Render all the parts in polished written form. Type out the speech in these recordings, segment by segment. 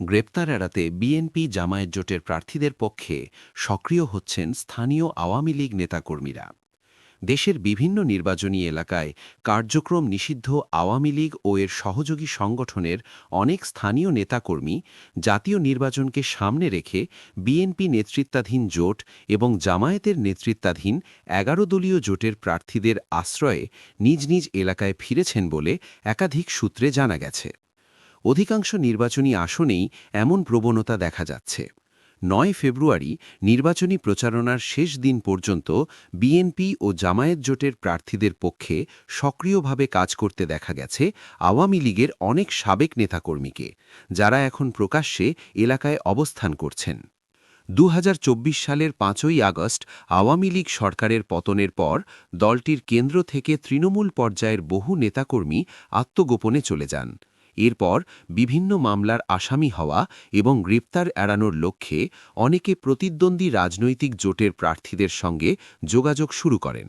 গ্রেপ্তার এড়াতে বিএনপি জামায়াত জোটের প্রার্থীদের পক্ষে সক্রিয় হচ্ছেন স্থানীয় আওয়ামী লীগ নেতাকর্মীরা। দেশের বিভিন্ন নির্বাচনী এলাকায় কার্যক্রম নিষিদ্ধ আওয়ামী লীগ ও এর সহযোগী সংগঠনের অনেক স্থানীয় নেতাকর্মী জাতীয় নির্বাচনকে সামনে রেখে বিএনপি নেতৃত্বাধীন জোট এবং জামায়াতের নেতৃত্বাধীন ১১ দলীয় জোটের প্রার্থীদের আশ্রয়ে নিজ নিজ এলাকায় ফিরেছেন বলে একাধিক সূত্রে জানা গেছে। অধিকাংশ নির্বাচনী আসনেই এমন প্রবণতা দেখা যাচ্ছে। ৯ ফেব্রুয়ারি নির্বাচনী প্রচারণার শেষ দিন পর্যন্ত বিএনপি ও জামায়াত জোটের প্রার্থীদের পক্ষে সক্রিয়ভাবে কাজ করতে দেখা গেছে আওয়ামী লীগের অনেক সাবেক নেতাকর্মীকে, যারা এখন প্রকাশ্যে এলাকায় অবস্থান করছেন। ২০২৪ সালের ৫ই আগস্ট আওয়ামী লীগ সরকারের পতনের পর দলটির কেন্দ্র থেকে তৃণমূল পর্যায়ের বহু নেতাকর্মী আত্মগোপনে চলে যান। এরপর বিভিন্ন মামলার আসামি হওয়া এবং গ্রেপ্তার এড়ানোর লক্ষ্যে অনেকে প্রতিদ্বন্দ্বী রাজনৈতিক জোটের প্রার্থীদের সঙ্গে যোগাযোগ শুরু করেন।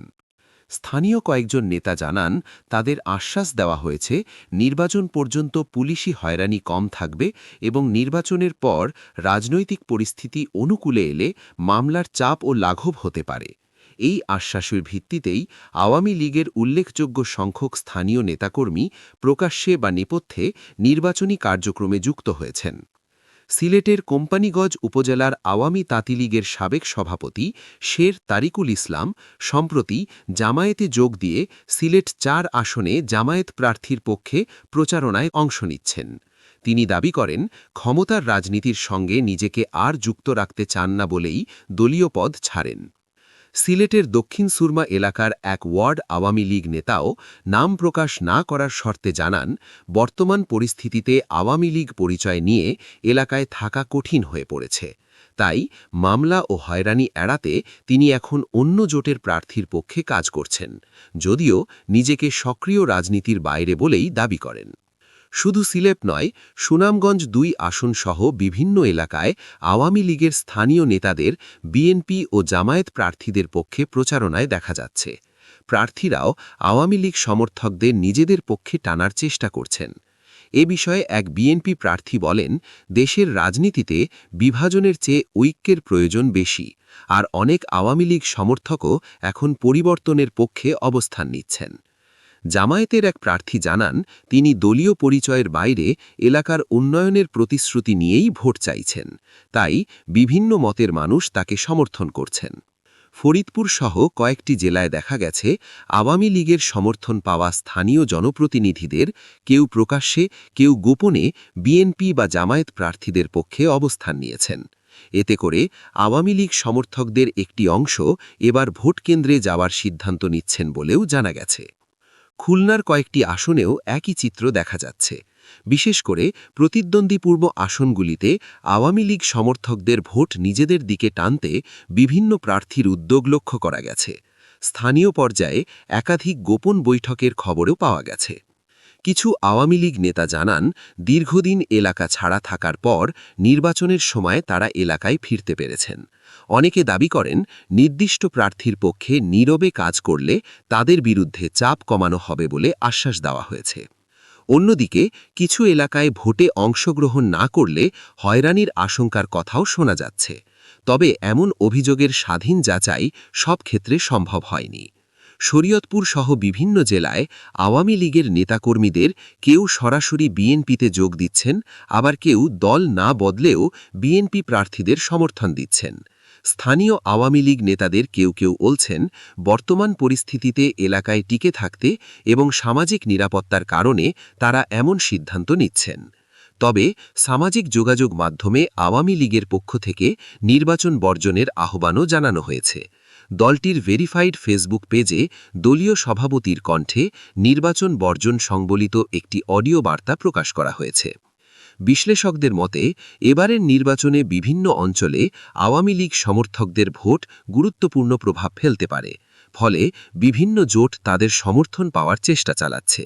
স্থানীয় কয়েকজন নেতা জানান, তাদের আশ্বাস দেওয়া হয়েছে নির্বাচন পর্যন্ত পুলিশি হয়রানি কম থাকবে এবং নির্বাচনের পর রাজনৈতিক পরিস্থিতি অনুকূলে এলে মামলার চাপ ও লাঘব হতে পারে। এই আশ্বাসের ভিত্তিতেই আওয়ামী লীগের উল্লেখযোগ্য সংখ্যক স্থানীয় নেতাকর্মী প্রকাশ্যে বা নেপথ্যে নির্বাচনী কার্যক্রমে যুক্ত হয়েছেন। সিলেটের কোম্পানীগঞ্জ উপজেলার আওয়ামী তাঁতি লীগের সাবেক সভাপতি শের তারিকুল ইসলাম সম্প্রতি জামায়াতে যোগ দিয়ে সিলেট ৪ আসনে জামায়াত প্রার্থীর পক্ষে প্রচারণায় অংশ নিচ্ছেন। তিনি দাবি করেন, ক্ষমতার রাজনীতির সঙ্গে নিজেকে আর যুক্ত রাখতে চান না বলেই দলীয় পদ ছাড়েন। সিলেটের দক্ষিণ সুরমা এলাকার এক ওয়ার্ড আওয়ামী লীগ নেতাও নাম প্রকাশ না করার শর্তে জানান, বর্তমান পরিস্থিতিতে আওয়ামী লীগ পরিচয় নিয়ে এলাকায় থাকা কঠিন হয়ে পড়েছে। তাই মামলা ও হয়রানি এড়াতে তিনি এখন অন্য জোটের প্রার্থীর পক্ষে কাজ করছেন, যদিও নিজেকে সক্রিয় রাজনীতির বাইরে বলেই দাবি করেন। শুধু সিলেট নয়, সুনামগঞ্জ ২ আসনসহ বিভিন্ন এলাকায় আওয়ামী লীগের স্থানীয় নেতাদের বিএনপি ও জামায়াত প্রার্থীদের পক্ষে প্রচারণায় দেখা যাচ্ছে। প্রার্থীরাও আওয়ামী লীগ সমর্থকদের নিজেদের পক্ষে টানার চেষ্টা করছেন। এ বিষয়ে এক বিএনপি প্রার্থী বলেন, দেশের রাজনীতিতে বিভাজনের চেয়ে ঐক্যের প্রয়োজন বেশি, আর অনেক আওয়ামী লীগ সমর্থকও এখন পরিবর্তনের পক্ষে অবস্থান নিচ্ছেন। জামায়াতের এক প্রার্থী জানান, তিনি দলীয় পরিচয়ের বাইরে এলাকার উন্নয়নের প্রতিশ্রুতি নিয়েই ভোট চাইছেন, তাই বিভিন্ন মতের মানুষ তাকে সমর্থন করছেন। ফরিদপুর সহ কয়েকটি জেলায় দেখা গেছে আওয়ামী লীগের সমর্থন পাওয়া স্থানীয় জনপ্রতিনিধিদের কেউ প্রকাশ্যে, কেউ গোপনে বিএনপি বা জামায়াত প্রার্থীদের পক্ষে অবস্থান নিয়েছেন। এতে করে আওয়ামী লীগ সমর্থকদের একটি অংশ এবার ভোট কেন্দ্রে যাওয়ার সিদ্ধান্ত নিচ্ছেন বলেও জানা গেছে। খুলনার কয়েকটি আসনেও একই চিত্র দেখা যাচ্ছে। বিশেষ করে প্রতিদ্বন্দ্বীপূর্ব আসনগুলিতে আওয়ামী লীগ সমর্থকদের ভোট নিজেদের দিকে টানতে বিভিন্ন প্রার্থীর উদ্যোগ লক্ষ্য করা গেছে। স্থানীয় পর্যায়ে একাধিক গোপন বৈঠকের খবরও পাওয়া গেছে। কিছু আওয়ামী লীগ নেতা জানান, দীর্ঘদিন এলাকা ছাড়া থাকার পর নির্বাচনের সময় তারা এলাকায় ফিরতে পেরেছেন। অনেকে দাবি করেন, নির্দিষ্ট প্রার্থীর পক্ষে নীরবে কাজ করলে তাদের বিরুদ্ধে চাপ কমানো হবে বলে আশ্বাস দেওয়া হয়েছে। অন্যদিকে কিছু এলাকায় ভোটে অংশগ্রহণ না করলে হয়রানির আশঙ্কার কথাও শোনা যাচ্ছে। তবে এমন অভিযোগের স্বাধীন যাচাই সব ক্ষেত্রে সম্ভব হয়নি। শরীয়তপুর সহ বিভিন্ন জেলায় আওয়ামী লীগের নেতাকর্মীদের কেউ সরাসরি বিএনপিতে যোগ দিচ্ছেন, আবার কেউ দল না বদলেও বিএনপি প্রার্থীদের সমর্থন দিচ্ছেন। স্থানীয় আওয়ামী লীগ নেতাদের কেউ কেউ বলছেন, বর্তমান পরিস্থিতিতে এলাকায় টিকে থাকতে এবং সামাজিক নিরাপত্তার কারণে তারা এমন সিদ্ধান্ত নিচ্ছেন। তবে সামাজিক যোগাযোগ মাধ্যমে আওয়ামী লীগের পক্ষ থেকে নির্বাচন বর্জনের আহ্বানও জানানো হয়েছে। দলটির ভেরিফাইড ফেসবুক পেজে দলীয় সভাপতির কণ্ঠে নির্বাচন বর্জন সংবলিত একটি অডিও বার্তা প্রকাশ করা হয়েছে। বিশ্লেষকদের মতে, এবারের নির্বাচনে বিভিন্ন অঞ্চলে আওয়ামী লীগ সমর্থকদের ভোট গুরুত্বপূর্ণ প্রভাব ফেলতে পারে, ফলে বিভিন্ন জোট তাদের সমর্থন পাওয়ার চেষ্টা চালাচ্ছে।